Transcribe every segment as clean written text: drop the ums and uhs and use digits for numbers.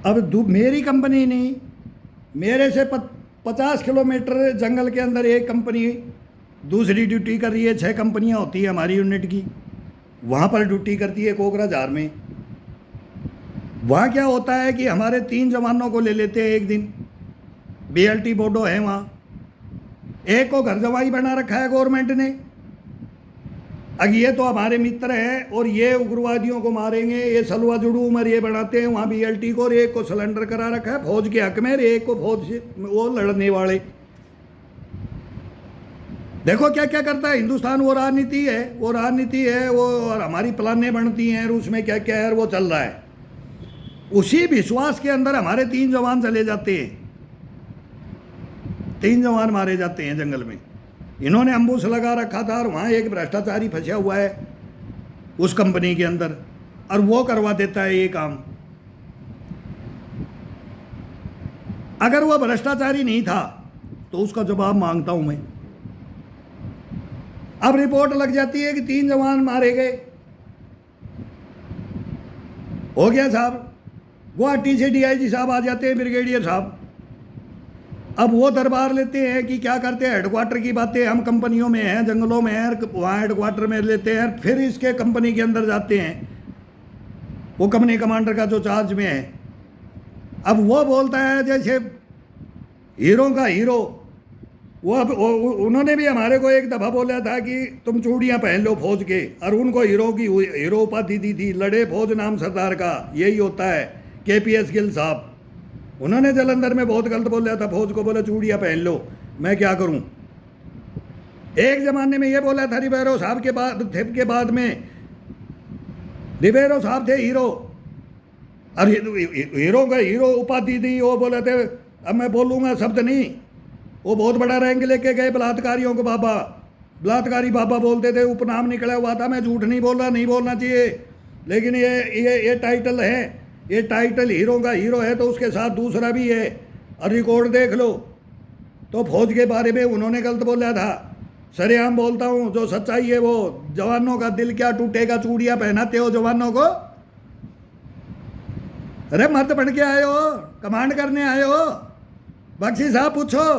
अब मेरी कंपनी नहीं, मेरे से 50 किलोमीटर जंगल के अंदर एक कंपनी दूसरी ड्यूटी कर रही है। 6 कंपनियां होती है हमारी यूनिट की, वहाँ पर ड्यूटी करती है कोकराझार में। वहाँ क्या होता है कि हमारे 3 जवानों को ले लेते हैं एक दिन, BLT बोडो है वहाँ, एक को घर जवाई बना रखा है गवर्नमेंट ने। अब ये तो हमारे मित्र हैं और ये उग्रवादियों को मारेंगे, ये सलवा जुड़ू उमर ये बनाते हैं वहाँ BLT को, और एक को सिलेंडर करा रखा है फौज के हक में, एक को फौज से वो लड़ने वाले। देखो क्या क्या करता है हिंदुस्तान, वो राजनीति है, वो राजनीति है वो, और हमारी प्लानें बनती हैं रूस में क्या क्या है, वो चल रहा है। उसी विश्वास के अंदर हमारे 3 जवान चले जाते हैं, 3 जवान मारे जाते हैं जंगल में। इन्होंने अम्बुस लगा रखा था और वहाँ एक भ्रष्टाचारी फंसा हुआ है उस कंपनी के अंदर, और वो करवा देता है ये काम। अगर वो भ्रष्टाचारी नहीं था तो उसका जवाब मांगता हूं मैं। अब रिपोर्ट लग जाती है कि 3 जवान मारे गए, हो गया साहब। गुवाहाटी से DIG साहब आ जाते हैं, ब्रिगेडियर साहब। अब वो दरबार लेते हैं कि क्या करते हैं, हेडक्वार्टर की बातें, हम कंपनियों में हैं, जंगलों में हैं, वहाँ हेडक्वार्टर में लेते हैं। फिर इसके कंपनी के अंदर जाते हैं, वो कंपनी कमांडर का जो चार्ज में है। अब वो बोलता है जैसे हीरो का हीरो। उन्होंने भी हमारे को एक दफ़ा बोला था कि तुम चूड़ियाँ पहन लो फौज के, और उनको हीरो उपाधि दी थी, लड़े फौज नाम सरदार का, यही होता है। KPS गिल साहब, उन्होंने जलंधर में बहुत गलत बोला था फौज को, बोले चूड़ियाँ पहन लो, मैं क्या करूं। एक जमाने में ये बोला था रिबेरो साहब के बाद में, रिबेरो साहब थे हीरो, और हीरो का हीरो उपाधि दी। वो बोले थे, अब मैं बोलूँगा शब्द नहीं, वो बहुत बड़ा रैंक लेके गए बलात्कारियों को बाबा, बलात्कारी बाबा बोलते थे, उपनाम निकला हुआ था। मैं झूठ नहीं बोल रहा, नहीं बोलना चाहिए, लेकिन ये टाइटल है, ये टाइटल हीरो का हीरो है, तो उसके साथ दूसरा भी है, और रिकॉर्ड देख लो। तो फौज के बारे में उन्होंने गलत बोला था। सरेआम बोलता हूँ, जो सच्चाई है वो, जवानों का दिल क्या टूटेगा, चूड़ियाँ पहनाते हो जवानों को। अरे मर्द बन के आए हो, कमांड करने आए हो। बख्शी साहब पूछो,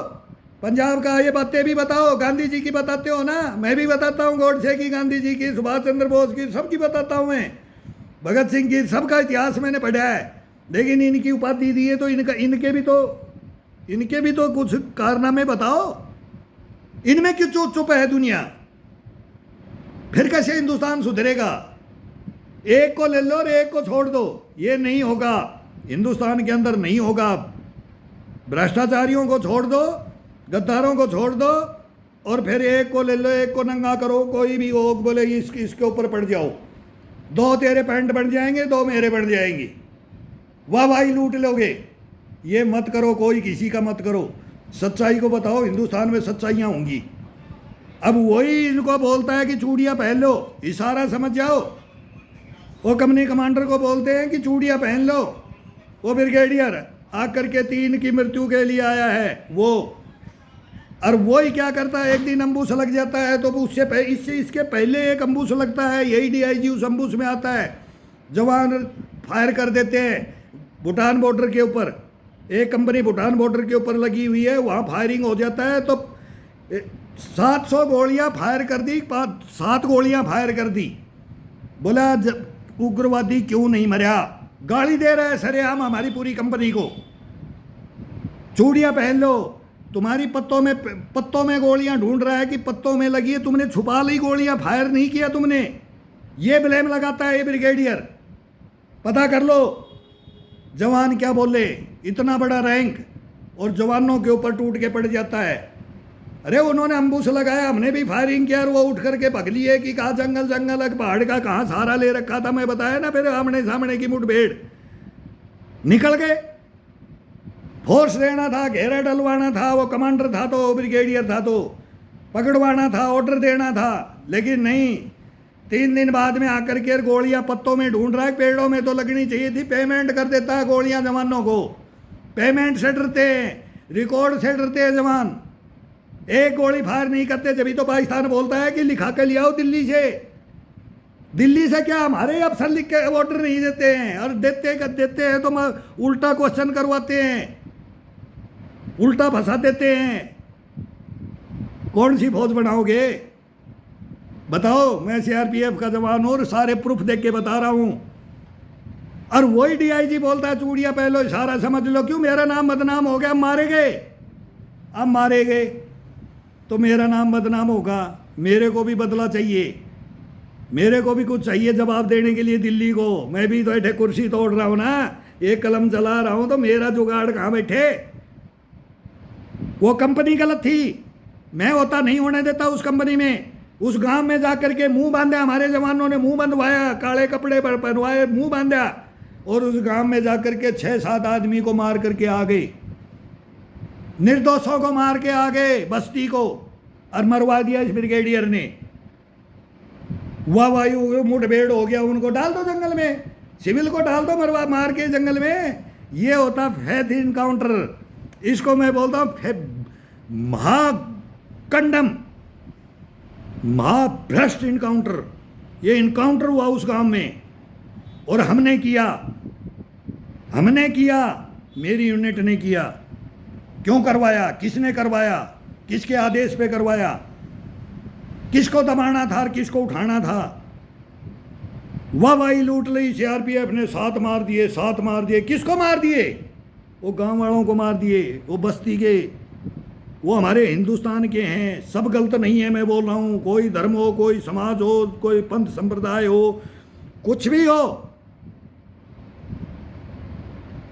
पंजाब का ये बातें भी बताओ, गांधी जी की बताते हो ना, मैं भी बताता हूँ, गोडसे की, गांधी जी की, सुभाष चंद्र बोस की, सबकी बताता हूँ मैं, भगत सिंह की, सबका इतिहास मैंने पढ़ा है। लेकिन इनकी उपाधि दी है तो इनके भी तो कुछ कारनामे बताओ। इनमें क्यों चुप है दुनिया? फिर कैसे हिंदुस्तान सुधरेगा? एक को ले लो और एक को छोड़ दो, ये नहीं होगा, हिंदुस्तान के अंदर नहीं होगा। भ्रष्टाचारियों को छोड़ दो, गद्दारों को छोड़ दो, और फिर एक को ले लो, एक को नंगा करो। कोई भी हो बोले इसके ऊपर पड़ जाओ, 2 तेरे पैंट बन जाएंगे, 2 मेरे बन जाएंगी, वाह लूट लोगे। ये मत करो, कोई किसी का मत करो, सच्चाई को बताओ। हिंदुस्तान में सच्चाइयाँ होंगी। अब वही इनको बोलता है कि चूड़ियाँ पहन लो, इशारा समझ जाओ। वो कंपनी कमांडर को बोलते हैं कि चूड़ियाँ पहन लो। वो ब्रिगेडियर आकर के 3 की मृत्यु के लिए आया है वो, और वो ही क्या करता है, एक दिन अम्बुस लग जाता है, तो इसके पहले एक अम्बुस लगता है, यही DIG उस अम्बुस में आता है। जवान फायर कर देते हैं भूटान बॉर्डर के ऊपर, एक कंपनी भूटान बॉर्डर के ऊपर लगी हुई है, वहाँ फायरिंग हो जाता है। तो 700 गोलियाँ फायर कर दी, 7 गोलियाँ फायर कर दी। बोला उग्रवादी क्यों नहीं मरा? गाली दे रहा है सरेआम हमारी पूरी कंपनी को। चूड़ियाँ पहन लो, तुम्हारी पत्तों में गोलियां ढूंढ रहा है कि पत्तों में लगी है, तुमने छुपा ली गोलियां, फायर नहीं किया तुमने, ये ब्लेम लगाता है ये ब्रिगेडियर। पता कर लो जवान क्या बोले, इतना बड़ा रैंक और जवानों के ऊपर टूट के पड़ जाता है। अरे उन्होंने अम्बुस लगाया, हमने भी फायरिंग किया, और वो उठ करके भग लिए कि कहा जंगल पहाड़ का कहाँ सहारा ले रखा था, मैं बताया ना। फिर आमने सामने की मुठभेड़, निकल गए। फोर्स देना था, घेरा डलवाना था, वो कमांडर था तो ब्रिगेडियर था तो पकड़वाना था, ऑर्डर देना था, लेकिन नहीं। 3 दिन बाद में आकर के गोलियां पत्तों में ढूंढ रहा है, पेड़ों में तो लगनी चाहिए थी। पेमेंट कर देता है गोलियां जवानों को, पेमेंट से डरते हैं, रिकॉर्ड से डरते हैं जवान। एक गोली फायर नहीं करते, जब तो पाकिस्तान बोलता है कि लिखा के ले आओ दिल्ली से। दिल्ली से क्या हमारे अफसर लिख के ऑर्डर नहीं देते हैं, और देते हैं तो उल्टा क्वेश्चन करवाते हैं, उल्टा फंसा देते हैं। कौन सी फौज बनाओगे बताओ? मैं सीआरपीएफ का जवान हूं और सारे प्रूफ देख के बता रहा हूं। और वही डीआईजी बोलता है चूड़िया पहलो, इशारा समझ लो। क्यों? मेरा नाम बदनाम हो गया, अब मारे गए, अब मारे गए तो मेरा नाम बदनाम होगा। मेरे को भी बदला चाहिए, मेरे को भी कुछ चाहिए जवाब देने के लिए दिल्ली को। मैं भी तो बैठे कुर्सी तोड़ रहा हूं ना, एक कलम चला रहा हूं, तो मेरा जुगाड़ कहाँ बैठे? वो कंपनी गलत थी, मैं होता नहीं होने देता उस कंपनी में। उस गांव में जाकर के मुंह बांधा, हमारे जवानों ने मुंह बंधवाया, काले कपड़े पहनवाए, मुंह बांधा, और उस गांव में जाकर के 6-7 आदमी को मार करके आ गए, निर्दोषों को मार के आ गए, बस्ती को, और मरवा दिया इस ब्रिगेडियर ने। वायु मुठभेड़ हो गया, उनको डाल दो जंगल में, सिविल को डाल दो मरवा मार के जंगल में। ये होता फैथ इनकाउंटर, इसको मैं बोलता हूं महाकंडम, महाभ्रष्ट इनकाउंटर। ये इनकाउंटर हुआ उस गांव में, और हमने किया, मेरी यूनिट ने किया। क्यों करवाया? किसने करवाया? किसके आदेश पे करवाया? किसको दबाना था और किसको उठाना था? वाहवाही लूट ली सीआरपीएफ ने, 7 मार दिए, 7 मार दिए। किसको मार दिए? वो गांव वालों को मार दिए, वो बस्ती के, वो हमारे हिंदुस्तान के हैं। सब गलत नहीं है, मैं बोल रहा हूँ। कोई धर्म हो, कोई समाज हो, कोई पंथ संप्रदाय हो, कुछ भी हो।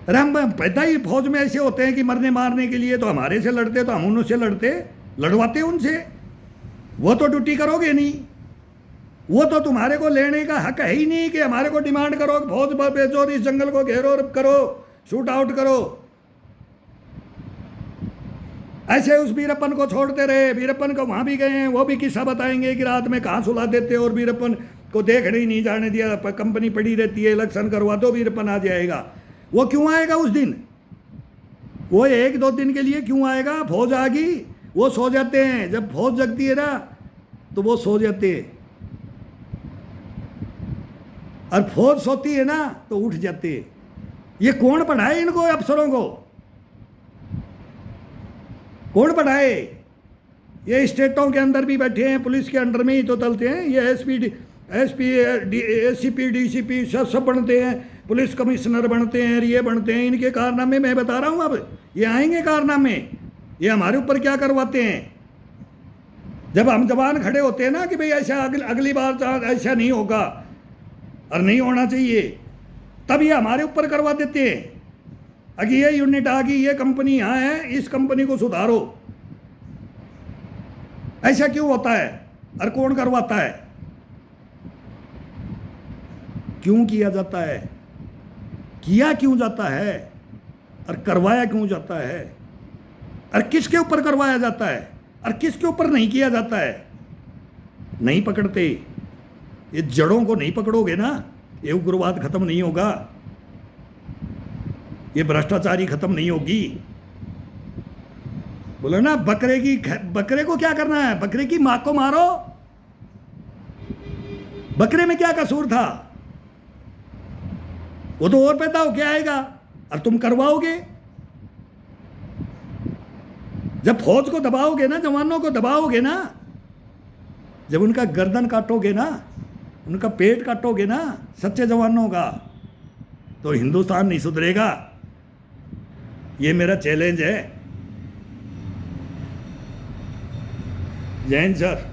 अरे हम पैदा ही फौज में ऐसे होते हैं कि मरने मारने के लिए, तो हमारे से लड़ते तो हम उनसे लड़वाते उनसे। वो तो ड्यूटी करोगे नहीं, वो तो तुम्हारे को लेने का हक है ही नहीं कि हमारे को डिमांड करो फौज भेजो और इस जंगल को घेरो करो, शूट आउट करो। ऐसे उस वीरप्पन को छोड़ते रहे। वीरप्पन को वहां भी गए हैं, वो भी किस्सा बताएंगे कि रात में कहाँ सुला देते, और वीरप्पन को देखने ही नहीं जाने दिया। कंपनी पड़ी रहती है, इलेक्शन करवा दो, वीरप्पन आ जाएगा। वो क्यों आएगा उस दिन? वो 1-2 दिन के लिए क्यों आएगा? फौज आ गई, वो सो जाते हैं। जब फौज जगती है ना तो वो सो जाते हैं, और फौज सोती है ना तो उठ जाते हैं। ये कौन पढ़ाए इनको, अफसरों को? कौन पढ़ाए? ये स्टेटों के अंदर भी बैठे हैं, पुलिस के अंडर में ही तो चलते हैं। ये एसीपी डीसीपी सब बनते हैं, पुलिस कमिश्नर बनते हैं, ये बनते हैं। इनके कारनामे मैं बता रहा हूँ। अब ये आएंगे कारनामे, ये हमारे ऊपर क्या करवाते हैं। जब हम जवान खड़े होते हैं ना कि भाई ऐसा अगली बार ऐसा नहीं होगा और नहीं होना चाहिए, तब ये हमारे ऊपर करवा देते हैं। अगर ये यूनिट आ गई, ये कंपनी यहाँ है, इस कंपनी को सुधारो। ऐसा क्यों होता है और कौन करवाता है? क्यों किया जाता है? किया क्यों जाता है और करवाया क्यों जाता है? और किसके ऊपर करवाया जाता है और किसके ऊपर नहीं किया जाता है? नहीं पकड़ते। ये जड़ों को नहीं पकड़ोगे ना, ये उग्रवाद खत्म नहीं होगा, ये भ्रष्टाचारी खत्म नहीं होगी। बोलो ना, बकरे को क्या करना है? बकरे की मां को मारो। बकरे में क्या कसूर था? वो तो और पैदा होके आएगा और तुम करवाओगे। जब फौज को दबाओगे ना, जवानों को दबाओगे ना, जब उनका गर्दन काटोगे ना, उनका पेट काटोगे ना, सच्चे जवानों का, तो हिंदुस्तान नहीं सुधरेगा। ये मेरा चैलेंज है। जय हिंद सर।